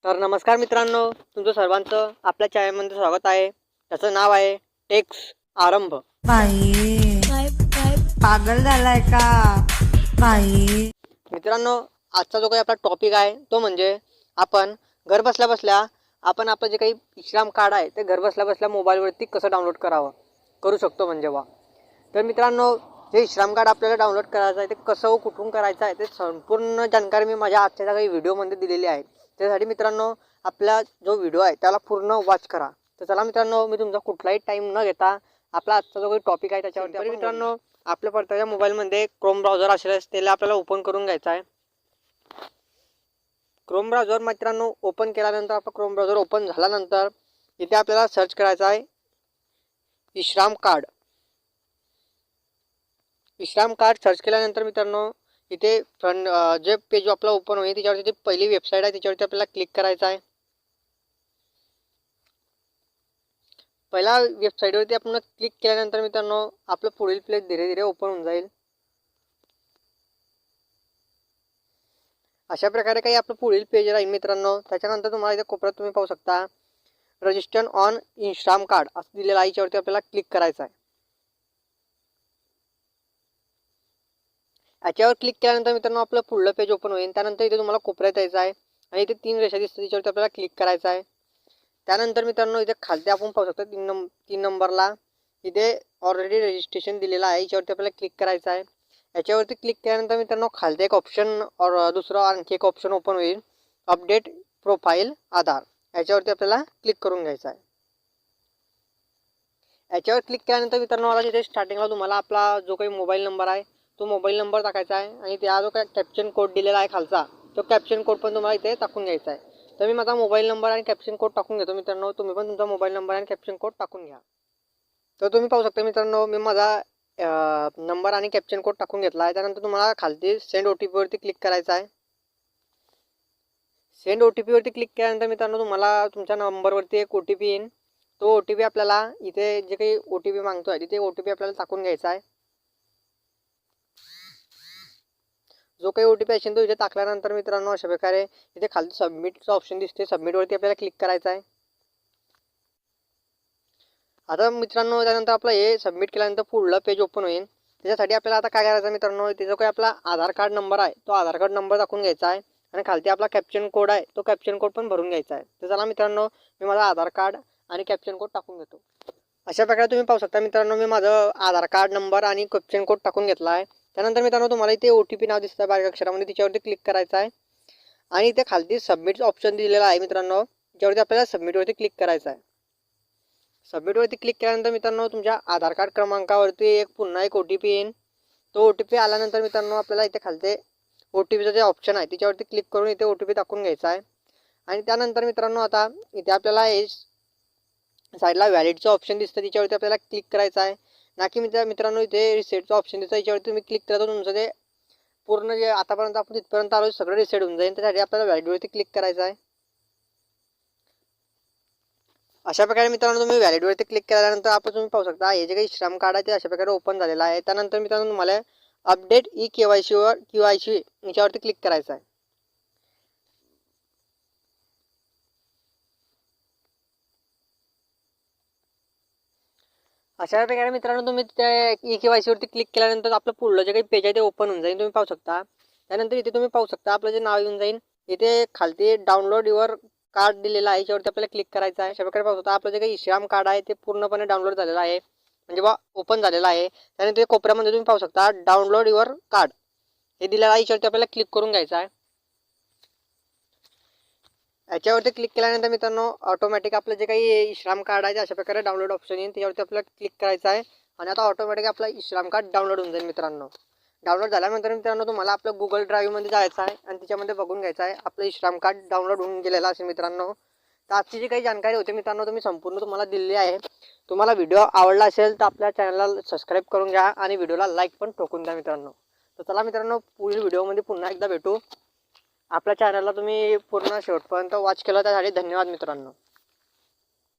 तर नमस्कार मित्रांनो, तुमचं सर्वांचं आपल्या चॅनलमध्ये स्वागत आहे. त्याचं नाव आहे टेक्स आरंभ. बाई पागल झालाय का बाई? मित्रांनो, आजचा जो काही आपला टॉपिक आहे तो म्हणजे आपण घर बसल्या बसल्या आपण आपलं जे काही विश्राम कार्ड आहे ते घर बसल्या बसल्या मोबाईलवरती कसं डाउनलोड करू शकतो म्हणजे तर मित्रांनो, जे विश्राम कार्ड आपल्याला डाउनलोड करायचं आहे ते कसं व कुठून करायचं आहे ते संपूर्ण जानकारी मी माझ्या आजच्या काही व्हिडिओमध्ये दिलेली आहे. त्यासाठी मित्रांनो, आपला जो व्हिडिओ आहे त्याला पूर्ण वॉच करा. तर चला मित्रांनो, मी तुमचा कुठलाही टाईम न घेता आपला आजचा जो काही टॉपिक आहे त्याच्यावरती आपण मित्रांनो, आपल्या प्रत्येक मोबाईलमध्ये क्रोम ब्राउझर असेल त्याला आपल्याला ओपन करून घ्यायचा आहे. क्रोम ब्राउझर मित्रांनो ओपन केल्यानंतर आपला क्रोम ब्राउझर ओपन झाल्यानंतर इथे आपल्याला सर्च करायचं आहे विश्राम कार्ड. विश्राम कार्ड सर्च केल्यानंतर मित्रांनो, इथे फ्रंट जे पेज आपला ओपन होईल त्याच्यावरती ती पहिली वेबसाईट आहे त्याच्यावरती आपल्याला क्लिक करायचं आहे. पहिला वेबसाईटवरती आपण क्लिक केल्यानंतर मित्रांनो, आपलं पुढील पेज धीरे धीरे ओपन होऊन जाईल. अशा प्रकारे काही आपलं पुढील पेज राहील मित्रांनो. त्याच्यानंतर तुम्हाला इथे कोपऱ्यात तुम्ही पाहू शकता रजिस्टर ऑन विश्राम कार्ड असं दिलेलं आहे. याच्यावरती आपल्याला क्लिक करायचं आहे. याच्यावर क्लिक केल्यानंतर मित्रांनो आपलं पुढलं पेज ओपन होईल. त्यानंतर इथे तुम्हाला कोपऱ्यात यायचं आहे आणि इथे 3 रेषा दिसतात त्याच्यावरती आपल्याला क्लिक करायचं आहे. त्यानंतर मित्रांनो, इथे खालती आपण पाहू शकतो 3 नंबरला इथे ऑलरेडी रजिस्ट्रेशन दिलेलं आहे. याच्यावरती आपल्याला क्लिक करायचं आहे. याच्यावरती क्लिक केल्यानंतर मित्रांनो, खालती एक ऑप्शन दुसरं आणखी एक ऑप्शन ओपन होईल, अपडेट प्रोफाईल आधार. याच्यावरती आपल्याला क्लिक करून घ्यायचं आहे. याच्यावर क्लिक केल्यानंतर मित्रांनो, आता तिथे स्टार्टिंगला तुम्हाला आपला जो काही मोबाईल नंबर आहे तो मोबाईल नंबर टाकायचा आहे आणि त्या जो काही कॅप्शन कोड दिलेला आहे खालचा तो कॅप्शन कोड पण तुम्हाला इथे टाकून घ्यायचा आहे. तर मी माझा मोबाईल नंबर आणि कॅप्शन कोड टाकून घेतो मित्रांनो. तुम्ही पण तुमचा मोबाईल नंबर आणि कॅप्शन कोड टाकून घ्या. तर तुम्ही पाहू शकता मित्रांनो, मी माझा नंबर आणि कॅप्शन कोड टाकून घेतला आहे. त्यानंतर तुम्हाला खालती सेंड OTP वरती क्लिक करायचं आहे. सेंड OTP वरती क्लिक केल्यानंतर मित्रांनो, तुम्हाला तुमच्या नंबरवरती एक OTP येईल. तो OTP आपल्याला इथे जे काही OTP मागतो आहे तिथे OTP आपल्याला टाकून घ्यायचा आहे. जो काही OTP असेल तो इथे टाकल्यानंतर मित्रांनो, अशा प्रकारे इथे खाली सबमिटचा ऑप्शन दिसते. सबमिटवरती आपल्याला क्लिक करायचं आहे. आता मित्रांनो, त्यानंतर आपलं हे सबमिट केल्यानंतर पुढलं पेज ओपन होईल. त्याच्यासाठी आपल्याला आता काय करायचं मित्रांनो, इथे जो काही आपला आधार कार्ड नंबर आहे तो आधार कार्ड नंबर टाकून घ्यायचा आहे आणि खालती आपला कॅप्शन कोड आहे तो कॅप्शन कोड पण भरून घ्यायचा आहे. तर चला मित्रांनो, मी माझा आधार कार्ड आणि कॅप्शन कोड टाकून घेतो. अशा प्रकारे तुम्ही पाहू शकता मित्रांनो, मी माझं आधार कार्ड नंबर आणि कॅप्शन कोड टाकून घेतला आहे. त्यानंतर मित्रांनो, तुम्हाला इथे OTP नाव दिसतं बारीक अक्षरामध्ये, त्याच्यावरती क्लिक करायचं आहे आणि इथे खालती सबमिट ऑप्शन दिलेला आहे मित्रांनो, त्याच्यावरती आपल्याला सबमिटवरती क्लिक करायचं आहे. सबमिटवरती क्लिक केल्यानंतर मित्रांनो, तुमच्या आधार कार्ड क्रमांकावरती पुन्हा एक OTP येईल. तो OTP आल्यानंतर मित्रांनो, आपल्याला इथे खालते OTPचं जे ऑप्शन आहे त्याच्यावरती क्लिक करून इथे OTP टाकून घ्यायचा आहे. आणि त्यानंतर मित्रांनो, आता इथे आपल्याला हे साईडला व्हॅलिडचं ऑप्शन दिसतं त्याच्यावरती आपल्याला क्लिक करायचं आहे. ना की मित्रांनो, इथे रिसेटचं ऑप्शन दिसतं याच्यावरती तुम्ही क्लिक केलं तर तुमचं ते पूर्ण जे आतापर्यंत आपण तिथपर्यंत आलो सगळं रिसेट होऊन जाईल. त्यासाठी आपल्याला व्हॅलिडवरती क्लिक करायचं आहे. अशा प्रकारे मित्रांनो, तुम्ही व्हॅलिडवरती क्लिक केल्यानंतर आपण तुम्ही पाहू शकता हे जे काही श्रम कार्ड आहे ते अशा प्रकारे ओपन झालेलं आहे. त्यानंतर मित्रांनो, तुम्हाला अपडेट KYC याच्यावरती क्लिक करायचं आहे. अशा प्रकारे मित्रांनो, तुम्ही त्या KYC वरती क्लिक केल्यानंतर आपलं पुढलं जे काही पेज आहे ते ओपन होऊन जाईल. तुम्ही पाहू शकता. त्यानंतर इथे तुम्ही पाहू शकता आपलं जे नाव येऊन जाईल. इथे खालती डाउनलोड युअर कार्ड दिलेलं आहे याच्यावरती आपल्याला क्लिक करायचं आहे. अशा प्रकारे पाहू शकता आपलं जे काही श्राम कार्ड आहे ते पूर्णपणे डाउनलोड झालेलं आहे, म्हणजे ओपन झालेलं आहे. त्यानंतर कोपऱ्यामध्ये तुम्ही पाहू शकता डाउनलोड युअर कार्ड हे दिलेलं आहे. याच्यावरती आपल्याला क्लिक करून घ्यायचं आहे. याच्यावरती क्लिक केल्यानंतर मित्रांनो, ऑटोमॅटिक आपलं जे काही श्राम कार्ड आहे ते अशा प्रकारे डाउनलोड ऑप्शन येईल. त्याच्यावरती आपल्याला क्लिक करायचं आहे आणि आता ऑटोमॅटिक आपला श्राम कार्ड डाउनलोड होऊन जाईल मित्रांनो. डाउनलोड झाल्यानंतर मित्रांनो, तुम्हाला आपलं गुगल ड्राईव्हमध्ये जायचं आहे आणि त्याच्यामध्ये बघून घ्यायचं आहे आपलं श्राम कार्ड डाउनलोड होऊन गेलेलं असेल मित्रांनो. तर आजची जी काही जानकारी होती मित्रांनो, तुम्ही संपूर्ण तुम्हाला दिलेली आहे. तुम्हाला व्हिडिओ आवडला असेल तर आपल्या चॅनलला सबस्क्राईब करून घ्या आणि व्हिडिओला लाईक पण ठोकून द्या मित्रांनो. तर चला मित्रांनो, पुढील व्हिडिओमध्ये पुन्हा एकदा भेटू. आपल्या चॅनलला तुम्ही पूर्ण शेवटपर्यंत वॉच केलं त्यासाठी धन्यवाद मित्रांनो.